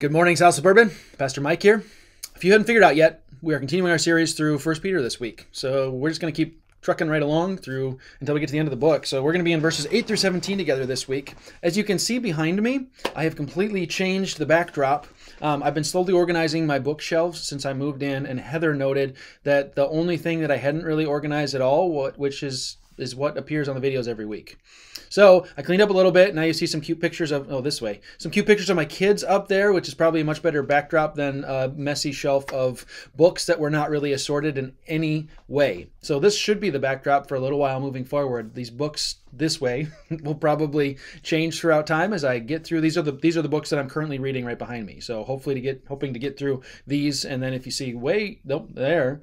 Good morning, South Suburban. Pastor Mike here. If you hadn't figured out yet, we are continuing our series through 1 Peter this week. So we're just going to keep trucking right along through until we get to the end of the book. So we're going to be in verses 8 through 17 together this week. As you can see behind me, I have completely changed the backdrop. I've been slowly organizing my bookshelves since I moved in, and Heather noted that the only thing that I hadn't really organized at all, which is what appears on the videos every week. So I cleaned up a little bit. Now you see some cute pictures of, some cute pictures of my kids up there, which is probably a much better backdrop than a messy shelf of books that were not really assorted in any way. So this should be the backdrop for a little while moving forward. These books this way will probably change throughout time as I get through. These are the books that I'm currently reading right behind me. So hoping to get through these, and then if you see there,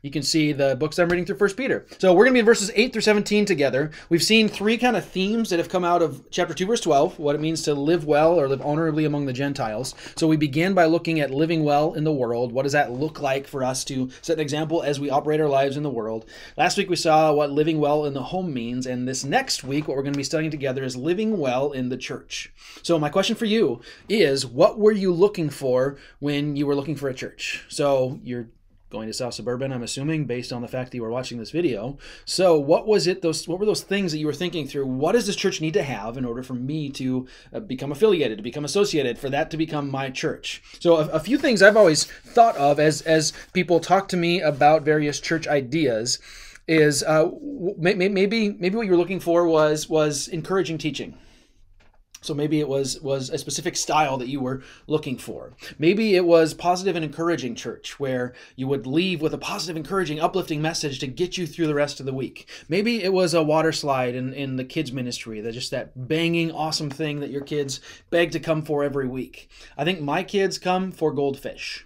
you can see the books that I'm reading through 1 Peter. So we're going to be in verses 8 through 17 together. We've seen three kind of themes that have come out of chapter 2, verse 12, what it means to live well or live honorably among the Gentiles. So we began by looking at living well in the world. What does that look like for us to set an example as we operate our lives in the world? Last week we saw what living well in the home means, and this next week what we're going to be studying together is living well in the church. So my question for you is, what were you looking for when you were looking for a church? So you're going to South Suburban, I'm assuming, based on the fact that you were watching this video. So what were those things that you were thinking through? What does this church need to have in order for me to become affiliated, to become associated, for that to become my church? So a few things I've always thought of as people talk to me about various church ideas is maybe what you were looking for was encouraging teaching. So maybe it was a specific style that you were looking for. Maybe it was positive and encouraging church, where you would leave with a positive, encouraging, uplifting message to get you through the rest of the week. Maybe it was a water slide in the kids' ministry, that banging, awesome thing that your kids beg to come for every week. I think my kids come for goldfish.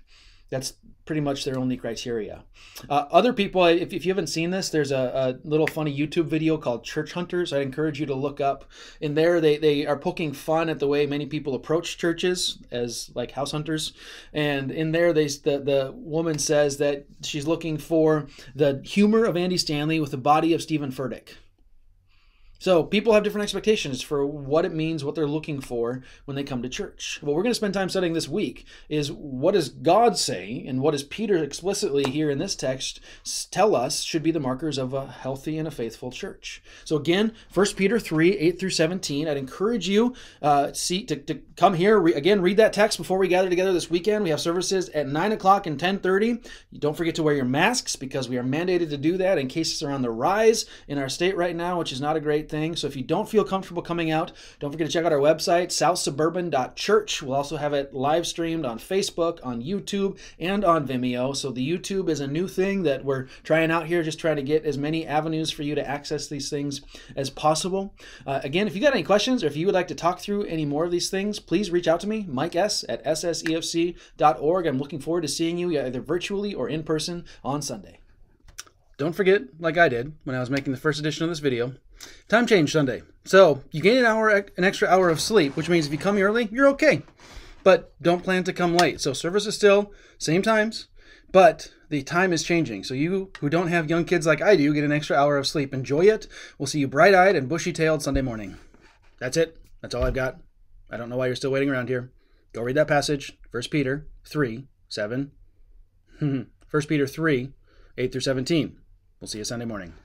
That's pretty much their only criteria. Other people, if you haven't seen this, there's a little funny YouTube video called Church Hunters. I encourage you to look up. In there, they are poking fun at the way many people approach churches as like house hunters. And in there, the woman says that she's looking for the humor of Andy Stanley with the body of Stephen Furtick. So people have different expectations for what it means, what they're looking for when they come to church. What we're going to spend time studying this week is, what does God say, and what does Peter explicitly here in this text tell us should be the markers of a healthy and a faithful church. So again, 1 Peter 3, 8 through 17. I'd encourage you to come here, read that text before we gather together this weekend. We have services at 9 o'clock and 10:30. Don't forget to wear your masks, because we are mandated to do that in cases are on the rise in our state right now, which is not a great thing. So if you don't feel comfortable coming out, don't forget to check out our website, southsuburban.church. We'll also have it live streamed on Facebook, on YouTube, and on Vimeo. So the YouTube is a new thing that we're trying out here, just trying to get as many avenues for you to access these things as possible. Again, if you got any questions, or if you would like to talk through any more of these things, please reach out to me, Mike S. at ssefc.org. I'm looking forward to seeing you either virtually or in person on Sunday. Don't forget, like I did when I was making the first edition of this video, time change Sunday. So you gain an extra hour of sleep, which means if you come early, you're okay. But don't plan to come late. So service is still same times, but the time is changing. So you who don't have young kids like I do get an extra hour of sleep. Enjoy it. We'll see you bright-eyed and bushy-tailed Sunday morning. That's it. That's all I've got. I don't know why you're still waiting around here. Go read that passage, 1 Peter 3, 7. 1 Peter 3, 8 through 17. We'll see you Sunday morning.